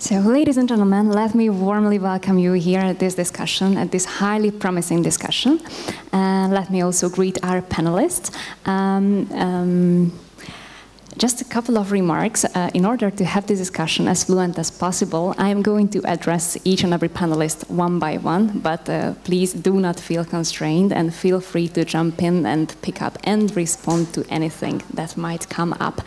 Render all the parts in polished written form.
So, ladies and gentlemen, let me warmly welcome you here at this discussion, at this highly promising discussion. And let me also greet our panelists. Just a couple of remarks. In order to have this discussion as fluent as possible, I am going to address each and every panelist one by one, but please do not feel constrained and feel free to jump in and pick up and respond to anything that might come up.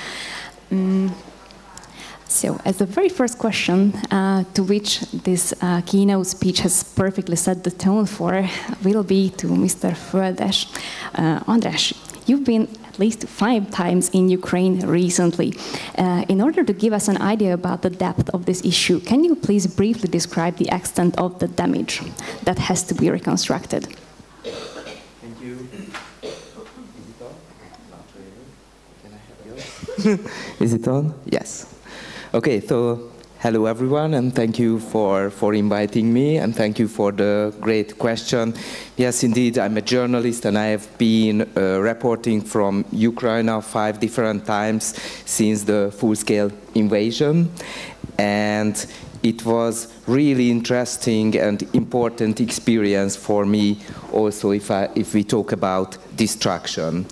So, as the very first question to which this keynote speech has perfectly set the tone for will be to Mr. Földes. András, you've been at least 5 times in Ukraine recently. In order to give us an idea about the depth of this issue, can you please briefly describe the extent of the damage that has to be reconstructed? Thank you. Is it on? Not really. Can I have yours? Is it on? Yes. Okay, so hello everyone, and thank you for inviting me, and thank you for the great question. Yes, indeed, I'm a journalist, and I have been reporting from Ukraine now 5 different times since the full-scale invasion, and it was really interesting and important experience for me also if we talk about destruction,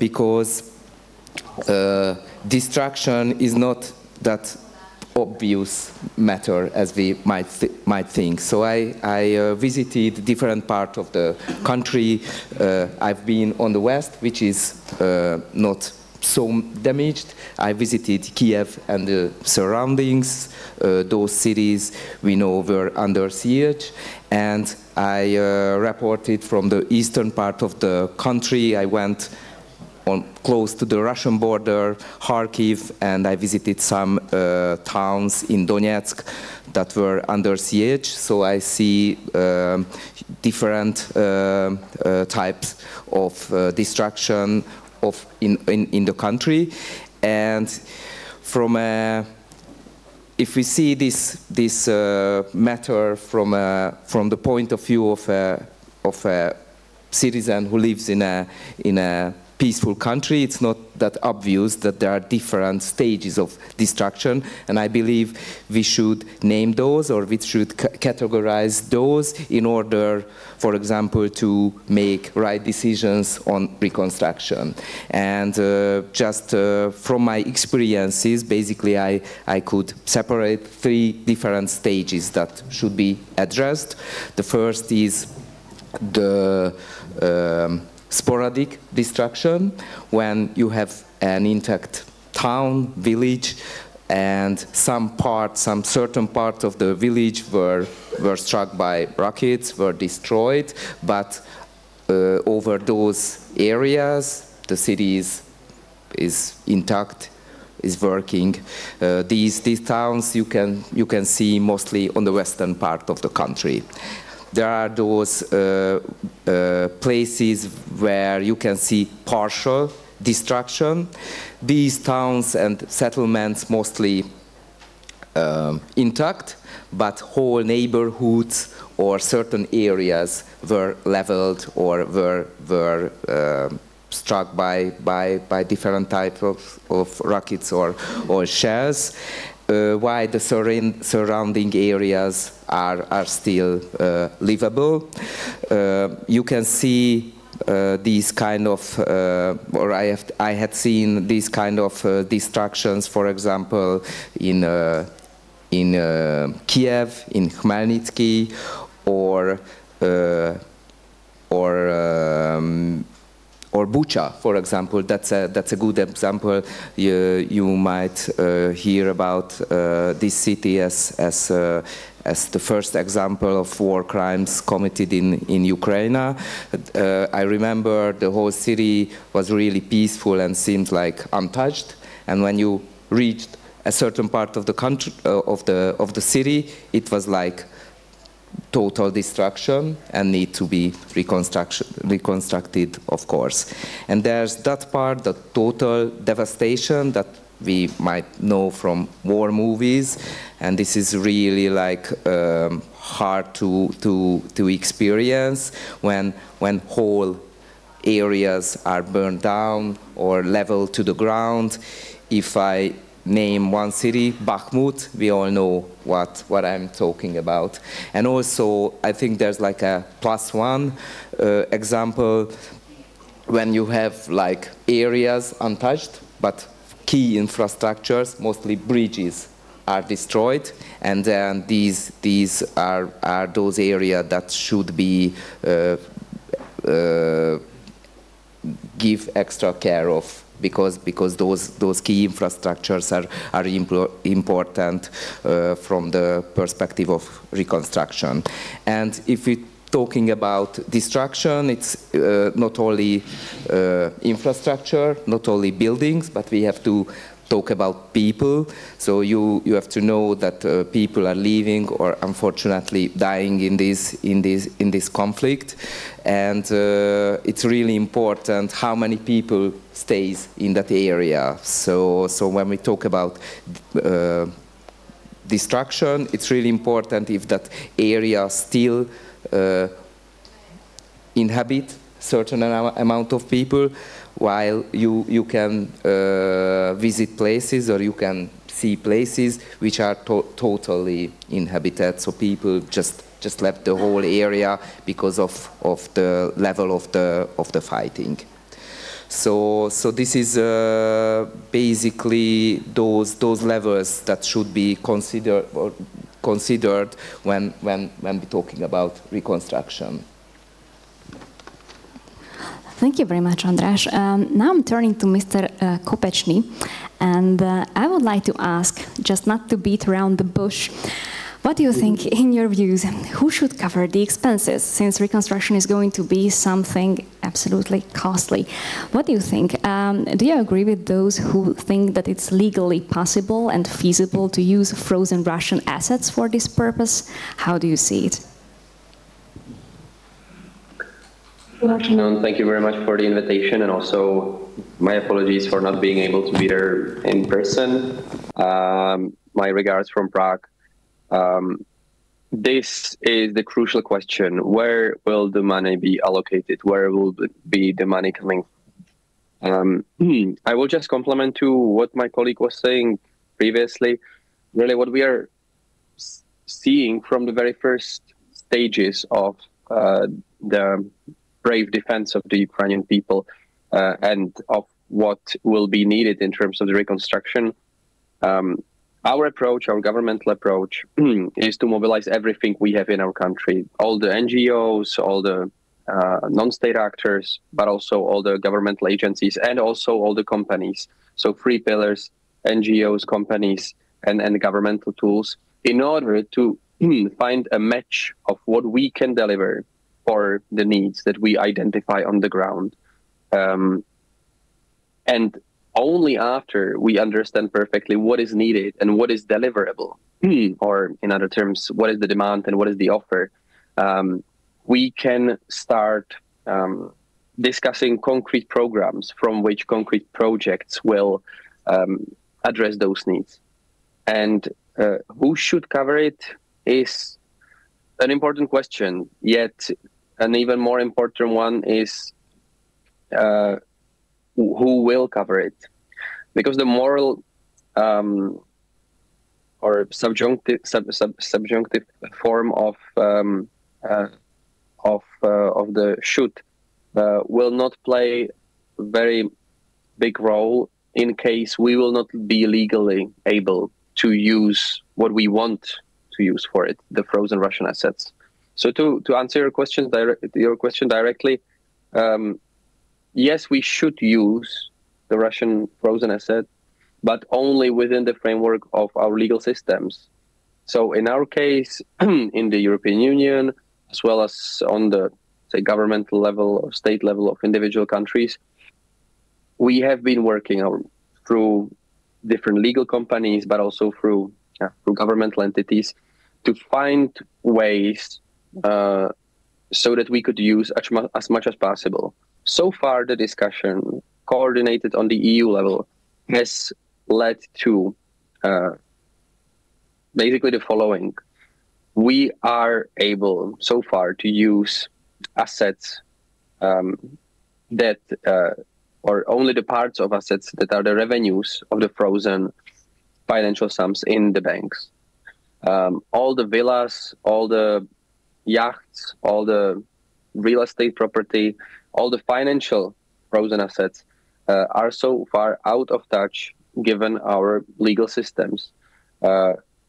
because destruction is not that obvious matter as we might think. So I visited different parts of the country. I've been on the west, which is not so damaged. I visited Kiev and the surroundings. Those cities we know were under siege. And I reported from the eastern part of the country. I went close to the Russian border, Kharkiv, and I visited some towns in Donetsk that were under siege. So I see different types of destruction in the country. And from if we see this matter from the point of view of a citizen who lives in a peaceful country, it's not that obvious that there are different stages of destruction, and I believe we should name those, or we should categorize those in order, for example, to make right decisions on reconstruction. And just from my experiences, basically I could separate 3 different stages that should be addressed. The first is the sporadic destruction, when you have an intact town, village, and some certain parts of the village were struck by rockets, were destroyed, but over those areas the city is intact, is working. These towns you can see mostly on the western part of the country. There are those places where you can see partial destruction. These towns and settlements mostly intact, but whole neighborhoods or certain areas were leveled or were struck by different types of rockets or shells. While the surrounding areas are still livable. You can see these kind of, or I had seen these kind of destructions, for example, in Kiev, in Khmelnytsky, or Bucha, for example. That's a good example. You might hear about this city as the first example of war crimes committed in Ukraine. I remember the whole city was really peaceful and seemed like untouched. And when you reached a certain part of the country, of the city, it was like total destruction and need to be reconstructed, of course. And there's that part, the total devastation that we might know from war movies, and this is really like hard to experience when whole areas are burned down or leveled to the ground. If I name one city, Bakhmut. We all know what I'm talking about. And also, I think there's like a +1 example when you have like areas untouched, but key infrastructures, mostly bridges, are destroyed, and then these are those areas that should be give extra care of, because those key infrastructures are important from the perspective of reconstruction. And if we talking about destruction, it's not only infrastructure, not only buildings, but we have to talk about people. So you have to know that people are leaving or unfortunately dying in this conflict, and it's really important how many people stays in that area. So when we talk about destruction, it's really important if that area still inhabit certain amount of people, while you can visit places or you can see places which are totally inhabited. So people just left the whole area because of the level of the fighting. So this is basically those levels that should be considered when we're talking about reconstruction. Thank you very much, András. Now I'm turning to Mr. Kopečný, and I would like to ask, just not to beat around the bush, what do you think, in your views, who should cover the expenses, since reconstruction is going to be something absolutely costly? What do you think? Do you agree with those who think that it's legally possible and feasible to use frozen Russian assets for this purpose? How do you see it? Good afternoon. Thank you very much for the invitation, and also my apologies for not being able to be there in person. My regards from Prague. This is the crucial question. Where will the money be allocated? Where will be the money coming from? I will just complement to what my colleague was saying previously. Really what we are seeing from the very first stages of the brave defense of the Ukrainian people and of what will be needed in terms of the reconstruction. Our approach, our governmental approach, is to mobilize everything we have in our country, all the NGOs, all the non-state actors, but also all the governmental agencies and also all the companies. So 3 pillars, NGOs, companies, and governmental tools, in order to find a match of what we can deliver for the needs that we identify on the ground. And only after we understand perfectly what is needed and what is deliverable, or in other terms, what is the demand and what is the offer, we can start discussing concrete programs from which concrete projects will address those needs. And who should cover it is an important question, yet an even more important one is who will cover it, because the moral or subjunctive form of the should will not play a very big role in case we will not be legally able to use what we want to use for it, the frozen Russian assets. So to answer your question directly, yes, we should use the Russian frozen asset, but only within the framework of our legal systems. So in our case, in the European Union, as well as on the, say, governmental level or state level of individual countries, we have been working through different legal companies, but also through governmental entities to find ways so that we could use as much as possible. So far, the discussion coordinated on the EU level has led to basically the following. We are able so far to use assets that, or only the parts of assets that are the revenues of the frozen financial sums in the banks. All the villas, all the yachts, all the real estate property, all the financial frozen assets are so far out of touch given our legal systems.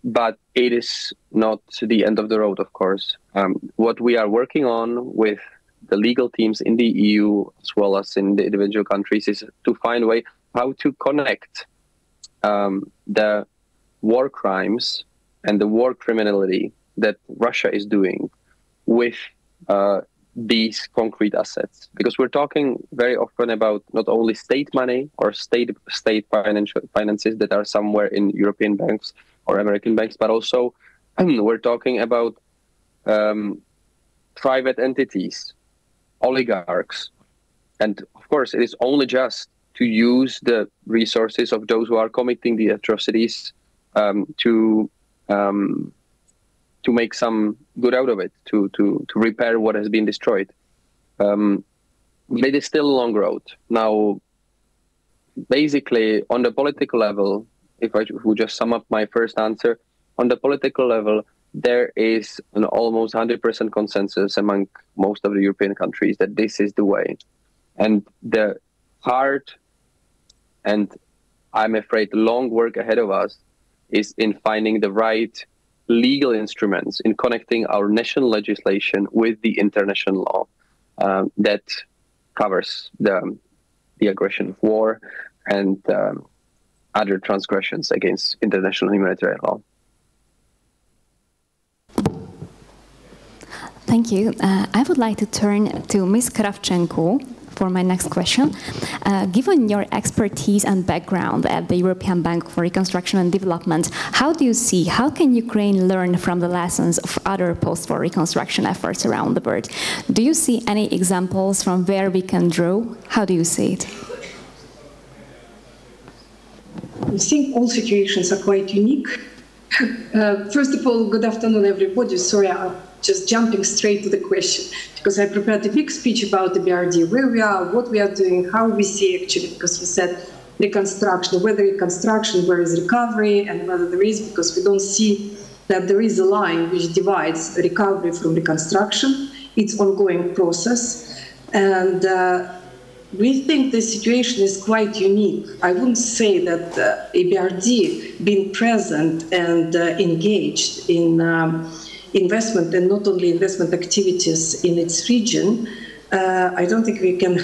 But it is not the end of the road, of course. What we are working on with the legal teams in the EU, as well as in the individual countries, is to find a way how to connect the war crimes and the war criminality that Russia is doing with these concrete assets. Because we're talking very often about not only state money or state finances that are somewhere in European banks or American banks, but also we're talking about private entities, oligarchs. And of course, it is only just to use the resources of those who are committing the atrocities to make some good out of it, to repair what has been destroyed. But it is still a long road. Now, basically, on the political level, if I would just sum up my first answer, on the political level, there is an almost 100% consensus among most of the European countries that this is the way. And the hard and, I'm afraid, long work ahead of us is in finding the right legal instruments, in connecting our national legislation with the international law that covers the aggression of war and other transgressions against international humanitarian law. Thank you. I would like to turn to Ms. Kravchenko for my next question. Given your expertise and background at the European Bank for Reconstruction and Development, how can Ukraine learn from the lessons of other post-war reconstruction efforts around the world? Do you see any examples from where we can draw? How do you see it? I think all situations are quite unique. First of all, good afternoon, everybody. Sorry, I'm just jumping straight to the question, because I prepared a big speech about the EBRD, where we are, what we are doing, how we see actually, because you said reconstruction, whether reconstruction, where is recovery, and whether there is, because we don't see that there is a line which divides recovery from reconstruction. It's an ongoing process. And we think the situation is quite unique. I wouldn't say that EBRD being present and engaged in investment, and not only investment activities in its region, I don't think we can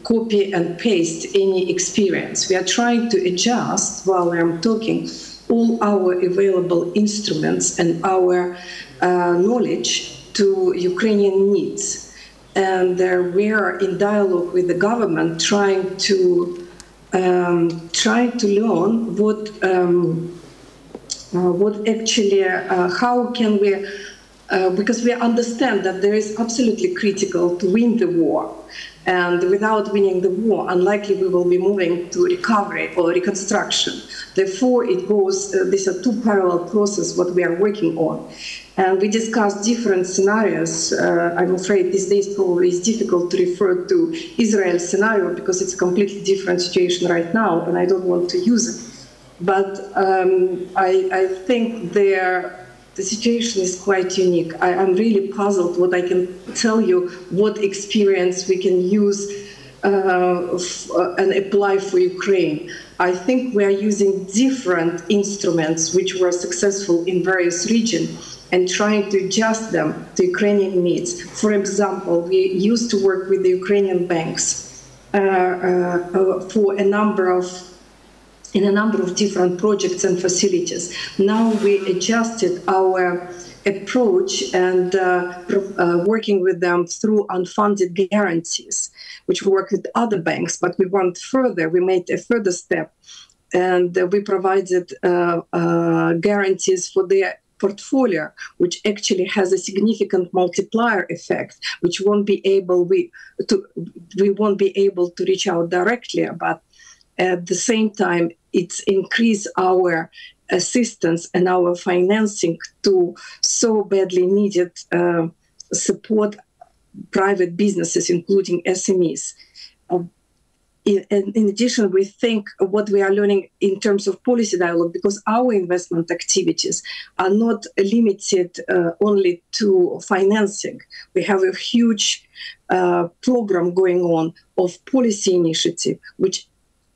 copy and paste any experience. We are trying to adjust, while I'm talking, all our available instruments and our knowledge to Ukrainian needs. And we are in dialogue with the government, trying to learn what actually, how can we, because we understand that there is absolutely critical to win the war. And without winning the war, unlikely we will be moving to recovery or reconstruction. Therefore, it goes, these are two parallel processes what we are working on. And we discussed different scenarios. I'm afraid these days probably it's difficult to refer to Israel scenario because it's a completely different situation right now, and I don't want to use it. But I think the situation is quite unique. I'm really puzzled what I can tell you, what experience we can use and apply for Ukraine. I think we are using different instruments which were successful in various regions and trying to adjust them to Ukrainian needs. For example, we used to work with the Ukrainian banks for in a number of different projects and facilities. Now we adjusted our approach and working with them through unfunded guarantees, which we work with other banks, but we went further. We made a further step, and we provided guarantees for their portfolio, which actually has a significant multiplier effect, which we won't be able to reach out directly, but at the same time, it's increased our assistance and our financing to so badly needed support private businesses, including SMEs. in addition, we think what we are learning in terms of policy dialogue, because our investment activities are not limited only to financing. We have a huge program going on of policy initiative, which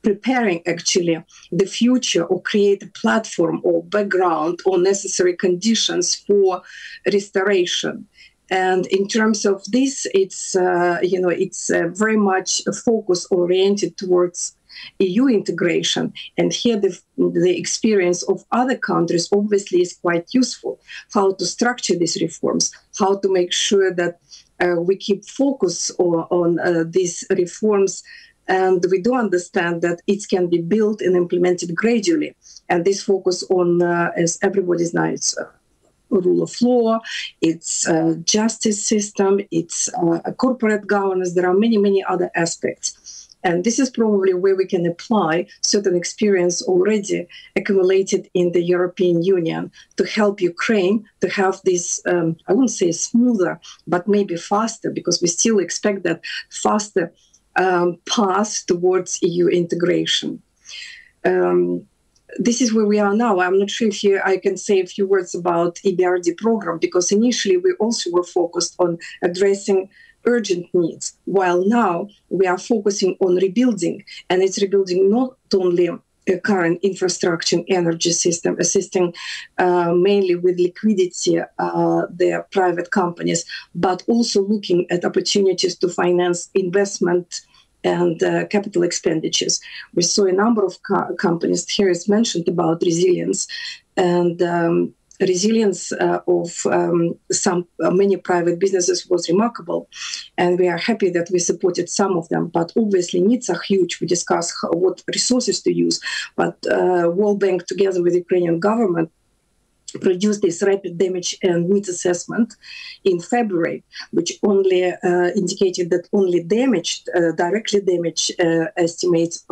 preparing actually the future or create a platform or background or necessary conditions for restoration. And in terms of this, it's it's very much a focus oriented towards EU integration. And here the experience of other countries obviously is quite useful. How to structure these reforms, how to make sure that we keep focus on these reforms. And we do understand that it can be built and implemented gradually. And this focus on, as everybody knows, rule of law, it's justice system, it's a corporate governance. There are many, many other aspects. And this is probably where we can apply certain experience already accumulated in the European Union to help Ukraine to have this, I wouldn't say smoother, but maybe faster, because we still expect that faster path towards EU integration. This is where we are now. I'm not sure if I can say a few words about EBRD program, because initially we also were focused on addressing urgent needs, while now we are focusing on rebuilding. And it's rebuilding not only a current infrastructure and energy system, assisting mainly with liquidity their private companies, but also looking at opportunities to finance investment and capital expenditures. We saw a number of companies, here is mentioned about resilience, and resilience of many private businesses was remarkable, and we are happy that we supported some of them, but obviously needs are huge. We discussed what resources to use, but World Bank together with the Ukrainian government produced this rapid damage and need assessment in February, which only indicated that only damaged, directly damaged estimates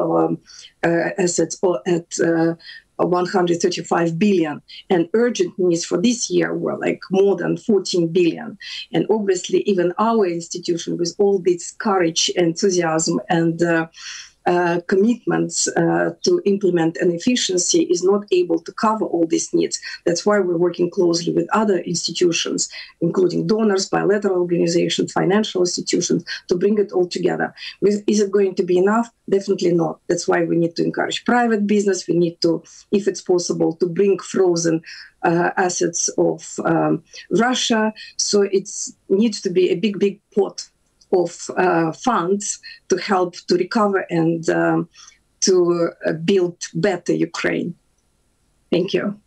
assets at 135 billion, and urgent needs for this year were like more than 14 billion. And obviously even our institution, with all this courage, enthusiasm, and commitments to implement an efficiency, is not able to cover all these needs. That's why we're working closely with other institutions, including donors, bilateral organizations, financial institutions, to bring it all together. Is it going to be enough? Definitely not. That's why we need to encourage private business. We need to, if it's possible, to bring frozen assets of Russia. So it needs to be a big, big pot of funds to help to recover and to build better Ukraine. Thank you.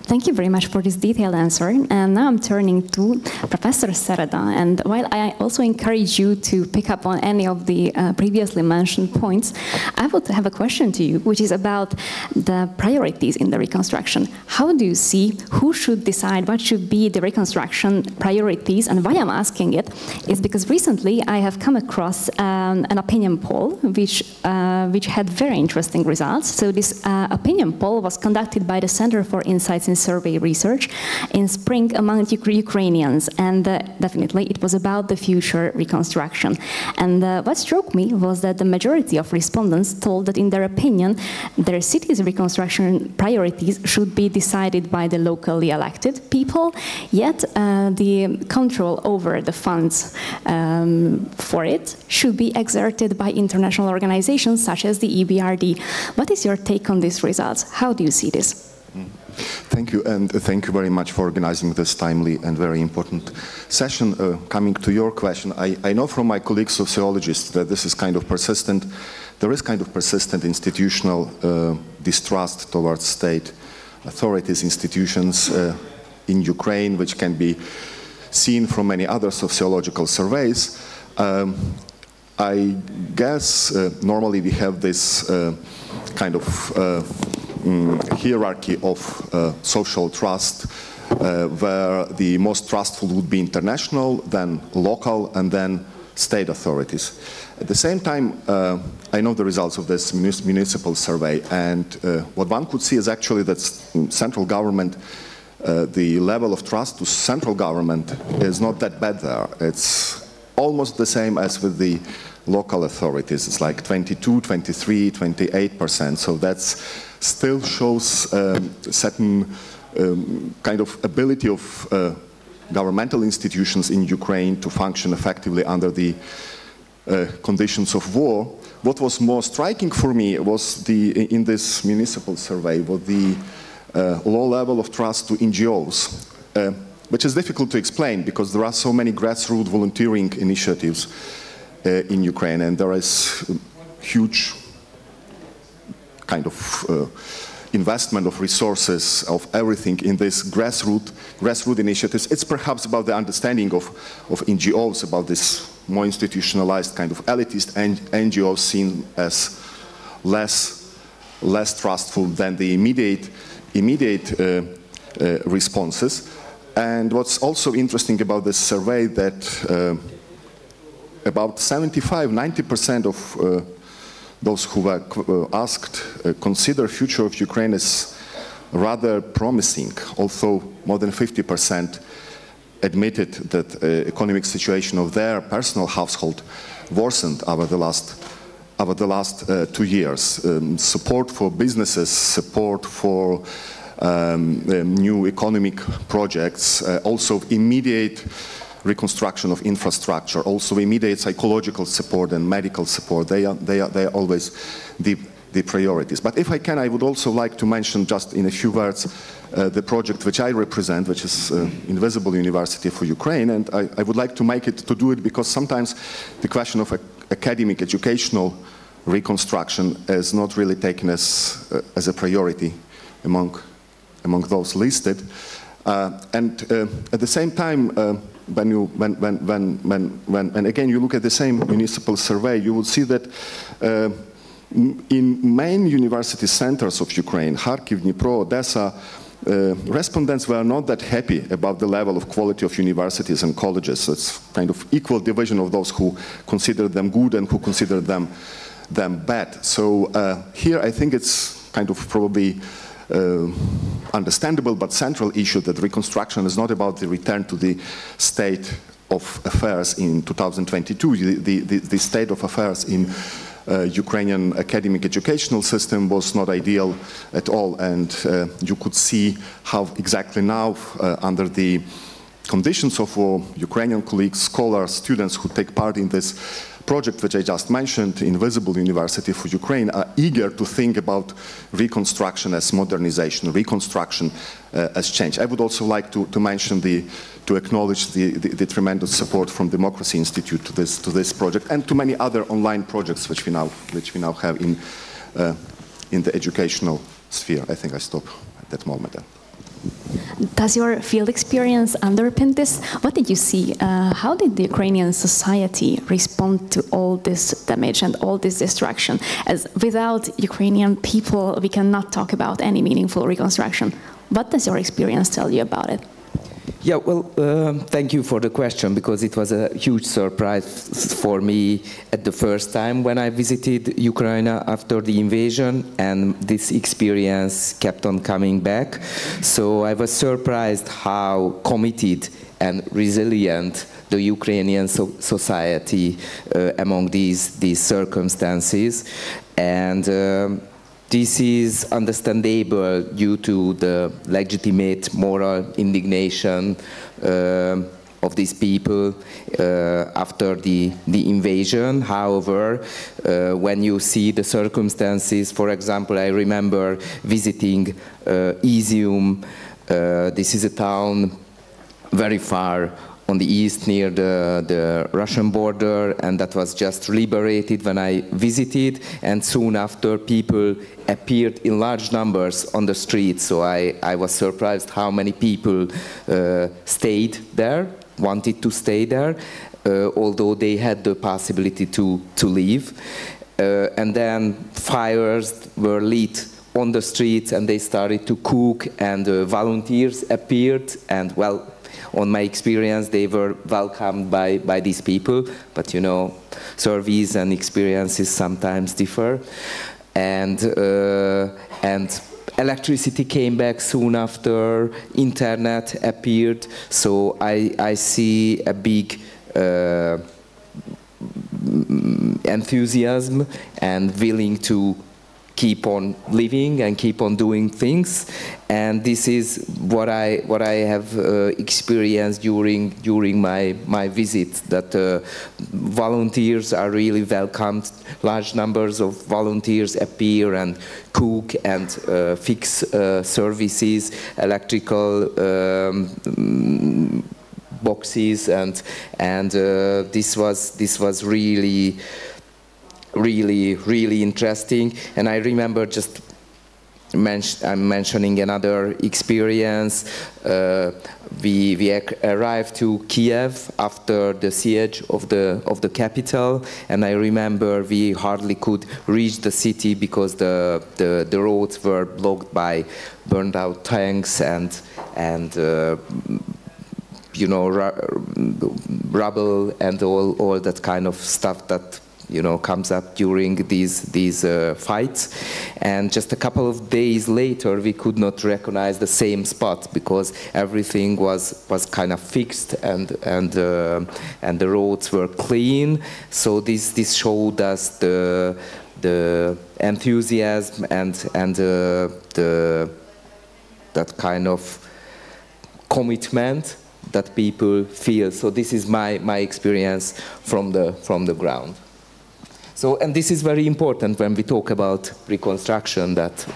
Thank you very much for this detailed answer. And now I'm turning to Professor Sereda. And while I also encourage you to pick up on any of the previously mentioned points, I would have a question to you, which is about the priorities in the reconstruction. How do you see who should decide what should be the reconstruction priorities? And why I'm asking it is because recently I have come across an opinion poll which had very interesting results. So this opinion poll was conducted by the Center for Insights in Survey Research in spring among Ukrainians, and definitely it was about the future reconstruction. And what struck me was that the majority of respondents told that in their opinion their city's reconstruction priorities should be decided by the locally elected people, yet the control over the funds for it should be exerted by international organizations such as the EBRD. What is your take on these results? How do you see this? Thank you, and thank you very much for organizing this timely and very important session. Coming to your question, I know from my colleagues sociologists that this is kind of persistent. There is kind of persistent institutional distrust towards state authorities, institutions in Ukraine, which can be seen from many other sociological surveys. I guess normally we have this kind of hierarchy of social trust, where the most trustful would be international, then local, and then state authorities. At the same time, I know the results of this municipal survey, and what one could see is actually that central government, the level of trust to central government is not that bad there. It's almost the same as with the local authorities. It's like 22, 23, 28%. So that still shows certain kind of ability of governmental institutions in Ukraine to function effectively under the conditions of war. What was more striking for me was in this municipal survey was the low level of trust to NGOs, which is difficult to explain because there are so many grassroots volunteering initiatives in Ukraine, and there is huge kind of investment of resources, of everything in this grassroots initiatives. It's perhaps about the understanding of NGOs, about this more institutionalized kind of elitist NGOs seen as less trustful than the immediate responses. And what's also interesting about this survey that about 75–90% of those who were asked consider future of Ukraine as rather promising, although more than 50% admitted that the economic situation of their personal household worsened over the last 2 years. Support for businesses, support for new economic projects, also immediate reconstruction of infrastructure, also immediate psychological support and medical support. They are always the priorities. But if I can, I would also like to mention just in a few words the project which I represent, which is Invisible University for Ukraine, and I would like to do it because sometimes the question of academic educational reconstruction is not really taken as a priority among those listed. And at the same time, when again you look at the same municipal survey, you will see that in main university centers of Ukraine, Kharkiv, Dnipro, Odessa, respondents were not that happy about the level of quality of universities and colleges. It's kind of equal division of those who consider them good and who consider them bad. So here I think it's kind of probably understandable but central issue that reconstruction is not about the return to the state of affairs in 2022. The state of affairs in Ukrainian academic educational system was not ideal at all, and you could see how exactly now under the conditions of Ukrainian colleagues, scholars, students who take part in this project which I just mentioned, Invisible University for Ukraine, are eager to think about reconstruction as modernization, reconstruction as change. I would also like to mention to acknowledge the tremendous support from Democracy Institute to this project and to many other online projects which we now have in the educational sphere. I think I stop at that moment then. Does your field experience underpin this? What did you see? How did the Ukrainian society respond to all this damage and all this destruction? As without Ukrainian people, we cannot talk about any meaningful reconstruction. What does your experience tell you about it? Yeah, well, thank you for the question, because it was a huge surprise for me at the first time when I visited Ukraine after the invasion, and this experience kept on coming back. So I was surprised how committed and resilient the Ukrainian society among these circumstances. And this is understandable due to the legitimate moral indignation of these people after the invasion. However, when you see the circumstances, for example, I remember visiting Izium. This is a town very far on the east near the Russian border, and that was just liberated when I visited, and soon after people appeared in large numbers on the streets. So I was surprised how many people stayed there, wanted to stay there, although they had the possibility to leave. And then fires were lit on the streets and they started to cook, and volunteers appeared, and well, on my experience, they were welcomed by these people, but you know, surveys and experiences sometimes differ. And electricity came back soon after, internet appeared, so I see a big enthusiasm and willing to keep on living and keep on doing things, and this is what I have experienced during my visit. That volunteers are really welcomed. Large numbers of volunteers appear and cook and fix services, electrical boxes, and this was really interesting. And I remember just I'm mentioning another experience. We arrived to Kiev after the siege of the capital, and I remember we hardly could reach the city because the roads were blocked by burned out tanks and you know, rubble and all that kind of stuff that, you know, comes up during these fights. And just a couple of days later, we could not recognize the same spot because everything was kind of fixed and the roads were clean. So this showed us the enthusiasm and that kind of commitment that people feel. So this is my experience from the ground. So, and this is very important when we talk about reconstruction, that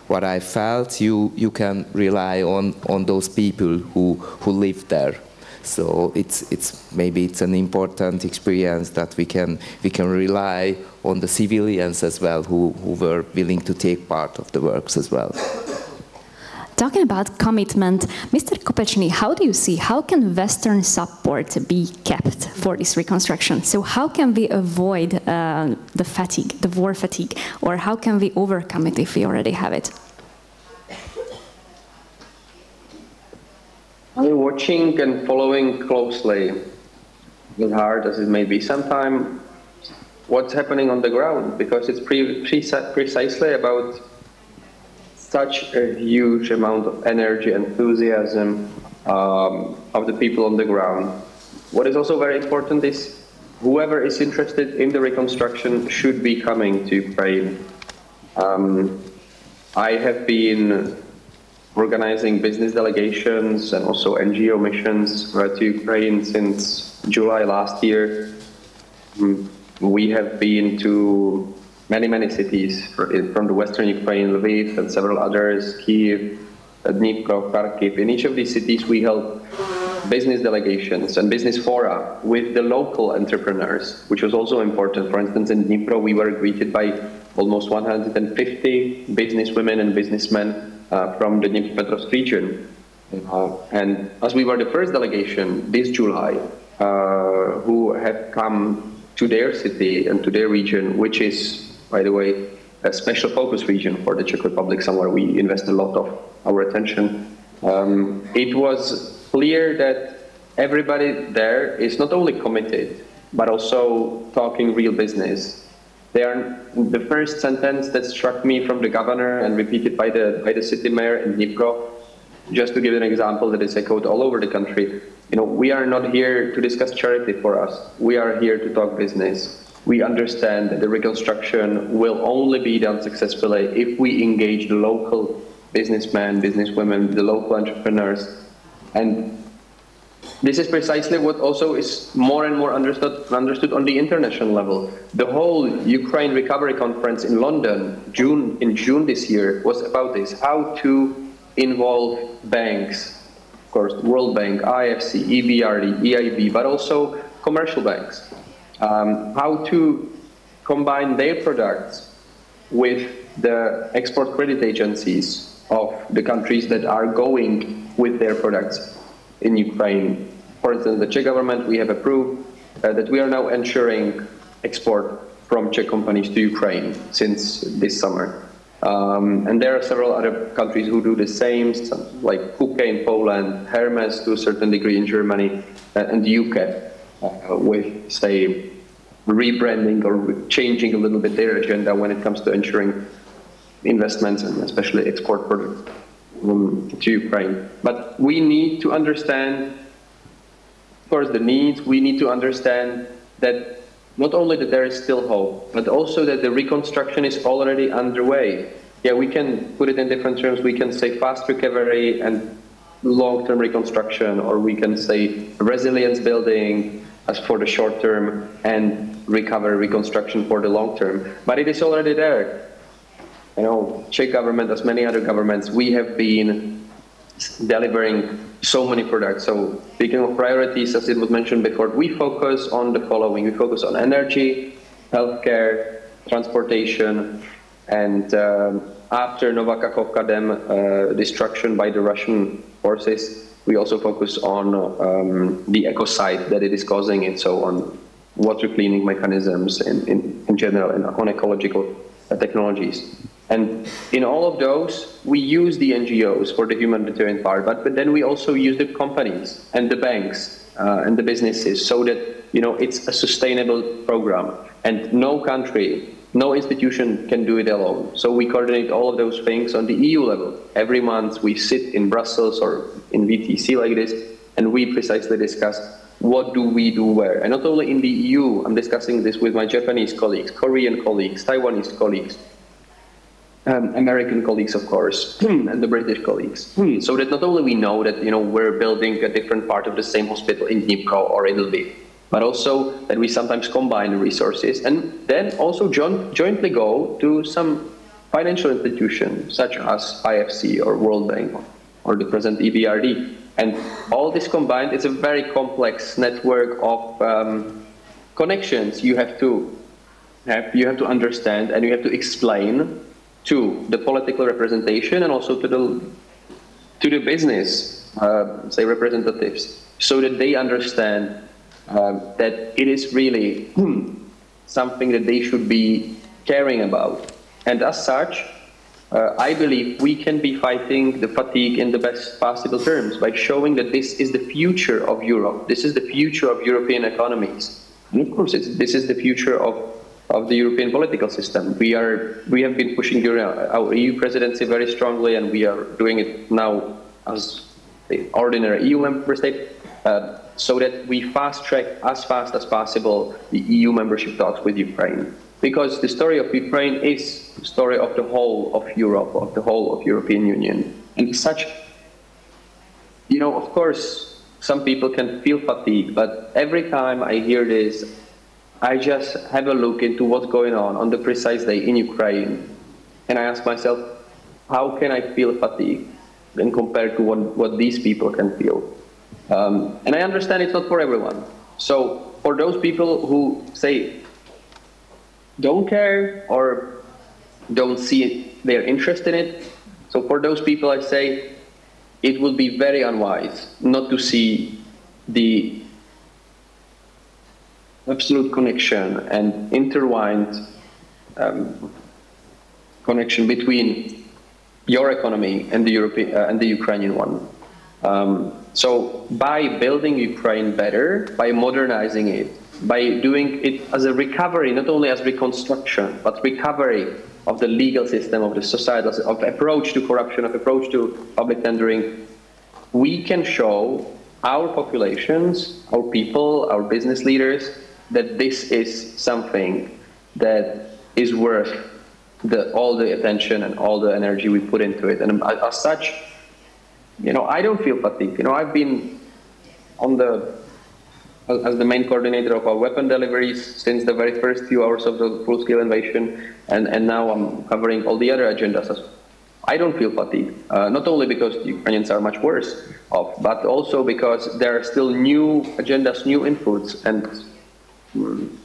what I felt, you can rely on those people who live there. So maybe it's an important experience that we can rely on the civilians as well who were willing to take part of the works as well. Talking about commitment, Mr. Kopečný, how do you see, how can Western support be kept for this reconstruction? So how can we avoid the fatigue, the war fatigue, or how can we overcome it if we already have it? I'm watching and following closely, as hard as it may be sometimes, what's happening on the ground, because it's precisely about such a huge amount of energy, enthusiasm of the people on the ground. What is also very important is whoever is interested in the reconstruction should be coming to Ukraine. I have been organizing business delegations and also NGO missions to Ukraine since July last year. We have been to many cities from the western Ukraine, Lviv and several others, Kyiv, Dnipro, Kharkiv. In each of these cities we held business delegations and business fora with the local entrepreneurs, which was also important. For instance, in Dnipro we were greeted by almost 150 businesswomen and businessmen from the Dnipropetrovsk region. And as we were the first delegation this July who have come to their city and to their region, which is, by the way, a special focus region for the Czech Republic, somewhere we invest a lot of our attention. It was clear that everybody there is not only committed, but also talking real business. The first sentence that struck me from the governor and repeated by the city mayor in Dnipro, just to give an example that is echoed all over the country, you know, we are not here to discuss charity for us. We are here to talk business. We understand that the reconstruction will only be done successfully if we engage the local businessmen, businesswomen, the local entrepreneurs. And this is precisely what also is more and more understood on the international level. The whole Ukraine Recovery Conference in London, in June this year, was about this, how to involve banks, of course, World Bank, IFC, EBRD, EIB, but also commercial banks. How to combine their products with the export credit agencies of the countries that are going with their products in Ukraine. For instance, the Czech government, we have approved that we are now ensuring export from Czech companies to Ukraine since this summer. And there are several other countries who do the same, like Hvg in Poland, Hermes to a certain degree in Germany, and the UK. With, say, rebranding or changing a little bit their agenda when it comes to ensuring investments and especially export products to Ukraine. But we need to understand, of course, the needs. We need to understand that not only that there is still hope, but also that the reconstruction is already underway. Yeah, we can put it in different terms. We can say fast recovery and long-term reconstruction, or we can say resilience building as for the short term and reconstruction for the long term. But it is already there. You know, Czech government, as many other governments, we have been delivering so many products. So speaking of priorities, as it was mentioned before, we focus on the following. We focus on energy, healthcare, transportation, and after Novakachovka Dam destruction by the Russian forces, we also focus on the ecocide that it is causing, and so on water cleaning mechanisms in general, and on ecological technologies. And in all of those, we use the NGOs for the humanitarian part, but then we also use the companies and the banks and the businesses, so that, you know, it's a sustainable program. And no country, no institution can do it alone. So we coordinate all of those things on the EU level. Every month we sit in Brussels or in VTC like this, and we precisely discuss what do we do where. And not only in the EU, I'm discussing this with my Japanese colleagues, Korean colleagues, Taiwanese colleagues, American colleagues, of course, and the British colleagues. So that not only we know that, you know, we're building a different part of the same hospital in Dnipro or in Lviv, but also that we sometimes combine resources and then also jointly go to some financial institutions such as IFC or World Bank or the present EBRD. And all this combined is a very complex network of connections you have to understand, and you have to explain to the political representation and also to the business, say, representatives, so that they understand that it is really something that they should be caring about. And as such, I believe we can be fighting the fatigue in the best possible terms by showing that this is the future of Europe. This is the future of European economies. And of course, this is the future of the European political system. We have been pushing during our EU presidency very strongly, and we are doing it now as the ordinary EU member state, so that we fast track as fast as possible the EU membership talks with Ukraine. Because the story of Ukraine is the story of the whole of Europe, of the whole of European Union. And as such, you know, of course, some people can feel fatigue, but every time I hear this, I just have a look into what's going on the precise day in Ukraine, and I ask myself, how can I feel fatigue when compared to what these people can feel? And I understand it's not for everyone. So for those people who say don't care or don't see their interest in it, so for those people I say it would be very unwise not to see the absolute connection and intertwined connection between your economy and the European and the Ukrainian one. So by building Ukraine better, by modernizing it, by doing it as a recovery, not only as reconstruction, but recovery of the legal system, of the societal, of approach to corruption, of approach to public tendering, we can show our populations, our people, our business leaders, that this is something that is worth all the attention and all the energy we put into it. And as such, you know, I don't feel fatigued. You know, I've been as the main coordinator of our weapon deliveries since the very first few hours of the full-scale invasion, and now I'm covering all the other agendas. I don't feel fatigued, not only because the Ukrainians are much worse off, but also because there are still new agendas, new inputs, and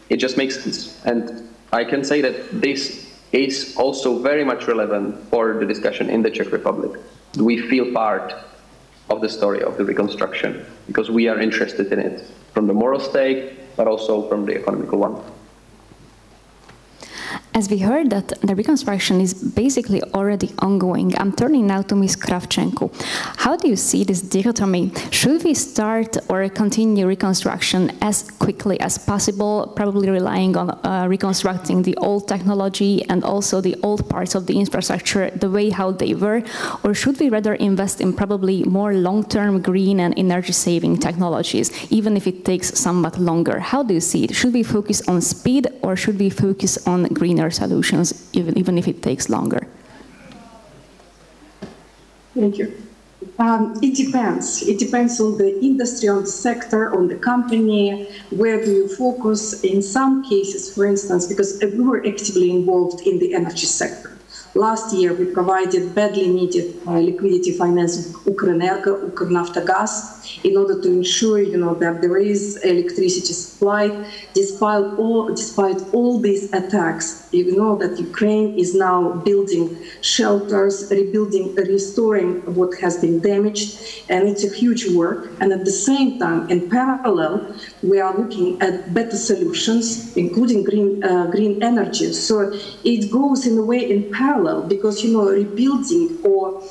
it just makes sense. And I can say that this is also very much relevant for the discussion in the Czech Republic. We feel part of the story of the reconstruction because we are interested in it from the moral stake, but also from the economical one. As we heard that the reconstruction is basically already ongoing, I'm turning now to Ms. Kravchenko. How do you see this dichotomy? Should we start or continue reconstruction as quickly as possible, probably relying on reconstructing the old technology and also the old parts of the infrastructure the way how they were? Or should we rather invest in probably more long-term green and energy-saving technologies, even if it takes somewhat longer? How do you see it? Should we focus on speed or should we focus on greener solutions, even if it takes longer? Thank you. It depends. It depends on the industry, on the sector, on the company, where do you focus. In some cases, for instance, because we were actively involved in the energy sector. Last year, we provided badly needed liquidity financing to Ukrenergo, Ukrnaftogaz, in order to ensure, that there is electricity supply. Despite all these attacks, that Ukraine is now building shelters, restoring what has been damaged, and it's a huge work. And at the same time, in parallel, we are looking at better solutions, including green energy. So it goes in a way in parallel, because rebuilding or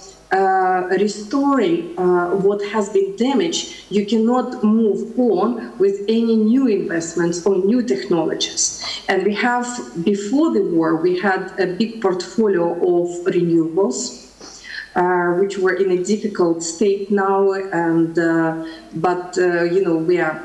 restoring what has been damaged, you cannot move on with any new investments or new technologies. And we have, before the war, we had a big portfolio of renewables, which were in a difficult state now, and but we are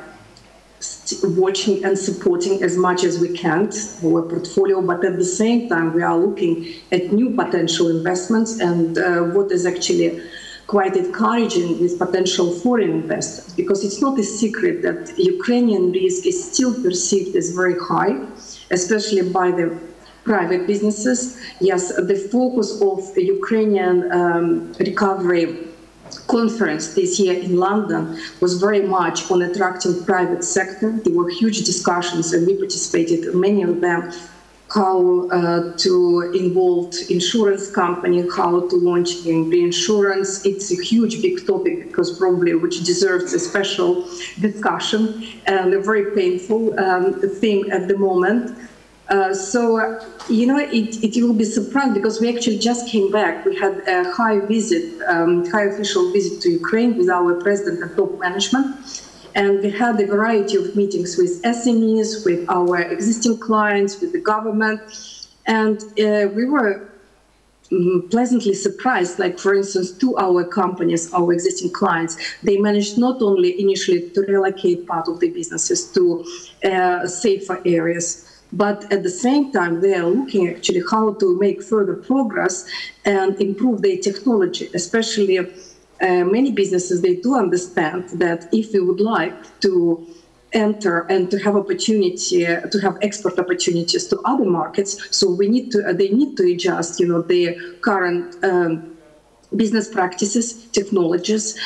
watching and supporting as much as we can our portfolio, but at the same time we are looking at new potential investments, and what is actually quite encouraging with potential foreign investors, because it's not a secret that Ukrainian risk is still perceived as very high, especially by the private businesses. Yes, the focus of the Ukrainian recovery conference this year in London was very much on attracting private sector. There were huge discussions, and we participated in many of them, how to involve insurance company, how to launch reinsurance. It's a huge, big topic, because probably which deserves a special discussion and a very painful thing at the moment. It will be surprising, because we actually just came back. We had a high official visit to Ukraine with our president and top management. And we had a variety of meetings with SMEs, with our existing clients, with the government. And we were pleasantly surprised, like, for instance, to our companies, our existing clients, they managed not only initially to relocate part of their businesses to safer areas, but at the same time, they are looking actually how to make further progress and improve their technology. Especially many businesses, they do understand that if we would like to enter and to have opportunity, to have export opportunities to other markets, so they need to adjust, their current business practices, technologies,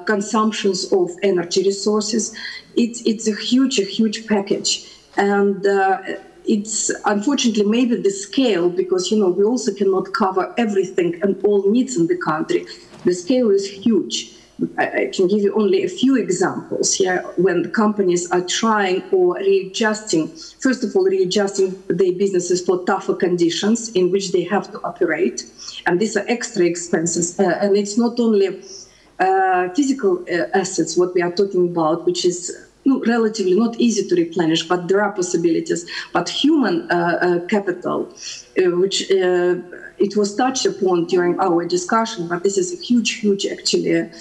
consumptions of energy resources. It's a huge package. And it's unfortunately maybe the scale, because we also cannot cover everything and all needs in the country. The scale is huge. I can give you only a few examples here when the companies are trying or readjusting. First of all, readjusting their businesses for tougher conditions in which they have to operate, and these are extra expenses. And it's not only physical assets what we are talking about, which is relatively not easy to replenish, but there are possibilities. But human capital, which it was touched upon during our discussion, but this is a huge actually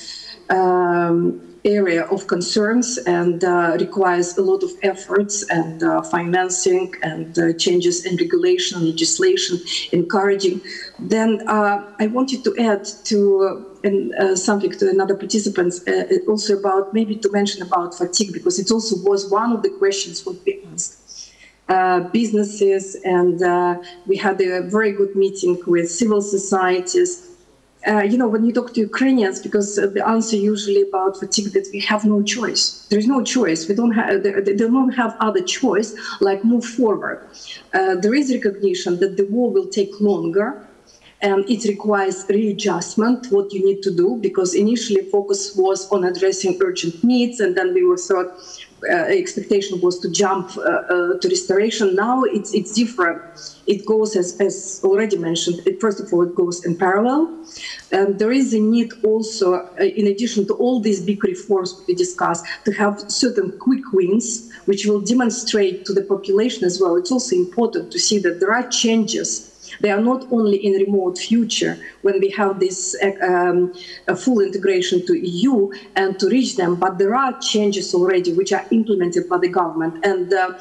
area of concerns, and requires a lot of efforts and financing and changes in regulation, legislation, encouraging. Then I wanted to add to something to another participants, also about, maybe to mention about fatigue, because it also was one of the questions what we asked businesses, and we had a very good meeting with civil societies. When you talk to Ukrainians, because the answer usually about fatigue that we have no choice. There is no choice. They don't have other choice like move forward. There is recognition that the war will take longer, and it requires readjustment, what you need to do, because initially focus was on addressing urgent needs, and then we were thought expectation was to jump to restoration. Now it's different. It goes, as already mentioned, first of all, it goes in parallel. There is a need also, in addition to all these big reforms we discussed, to have certain quick wins, which will demonstrate to the population as well. It's also important to see that there are changes. They are not only in remote future when we have this full integration to EU and to reach them, but there are changes already which are implemented by the government, and the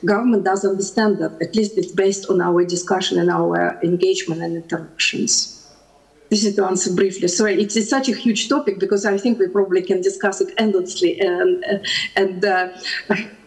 government does understand that. At least it's based on our discussion and our engagement and interactions. This is to answer briefly. Sorry, it's such a huge topic because I think we probably can discuss it endlessly and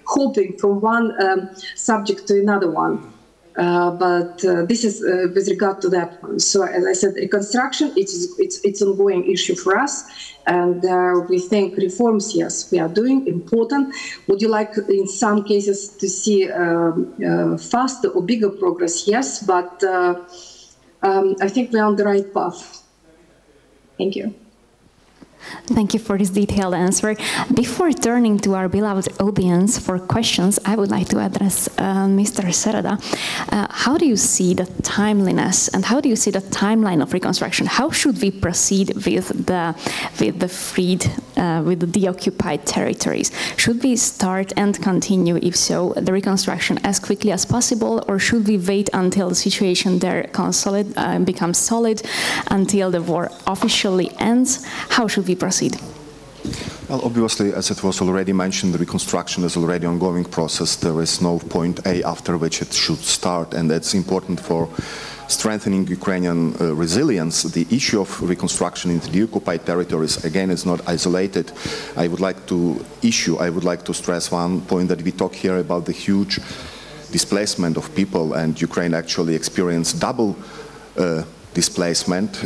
hopping from one subject to another one. But this is with regard to that one. So as I said, reconstruction, it's an ongoing issue for us. And we think reforms, yes, we are doing, important. Would you like, in some cases, to see faster or bigger progress? Yes, but I think we're on the right path. Thank you. Thank you for this detailed answer. Before turning to our beloved audience for questions, I would like to address Mr. Sereda. How do you see the timeliness and how do you see the timeline of reconstruction? How should we proceed with the freed, with the deoccupied territories? Should we start and continue, if so, the reconstruction as quickly as possible, or should we wait until the situation there becomes solid, until the war officially ends? How should we proceed? Well, obviously, as it was already mentioned, the reconstruction is already an ongoing process. There is no point A after which it should start, and that's important for strengthening Ukrainian resilience. The issue of reconstruction into the occupied territories, again, is not isolated. I would like to stress one point, that we talk here about the huge displacement of people, and Ukraine actually experienced double displacement.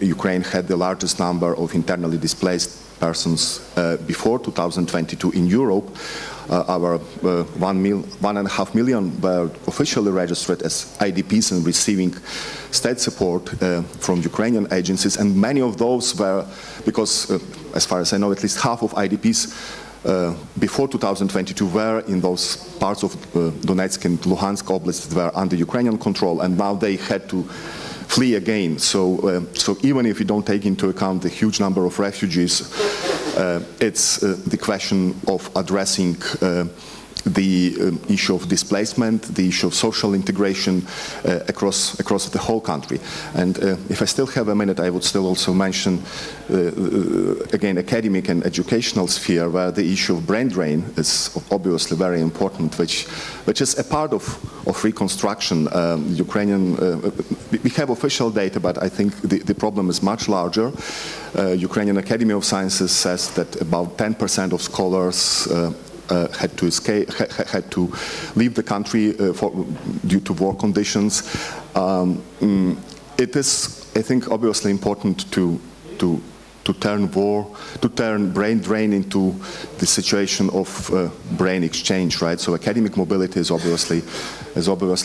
Ukraine had the largest number of internally displaced persons before 2022 in Europe. Our 1.5 million were officially registered as IDPs and receiving state support from Ukrainian agencies, and many of those were, because as far as I know, at least half of IDPs before 2022 were in those parts of Donetsk and Luhansk oblasts that were under Ukrainian control, and now they had to flee again. So even if you don't take into account the huge number of refugees, it's the question of addressing the issue of displacement, the issue of social integration across the whole country. And if I still have a minute, I would still also mention, again, academic and educational sphere, where the issue of brain drain is obviously very important, which is a part of reconstruction. We have official data, but I think the problem is much larger. Ukrainian Academy of Sciences says that about 10% of scholars had to leave the country due to war conditions. It is, I think, obviously important to turn brain drain into the situation of brain exchange, right? So academic mobility is obviously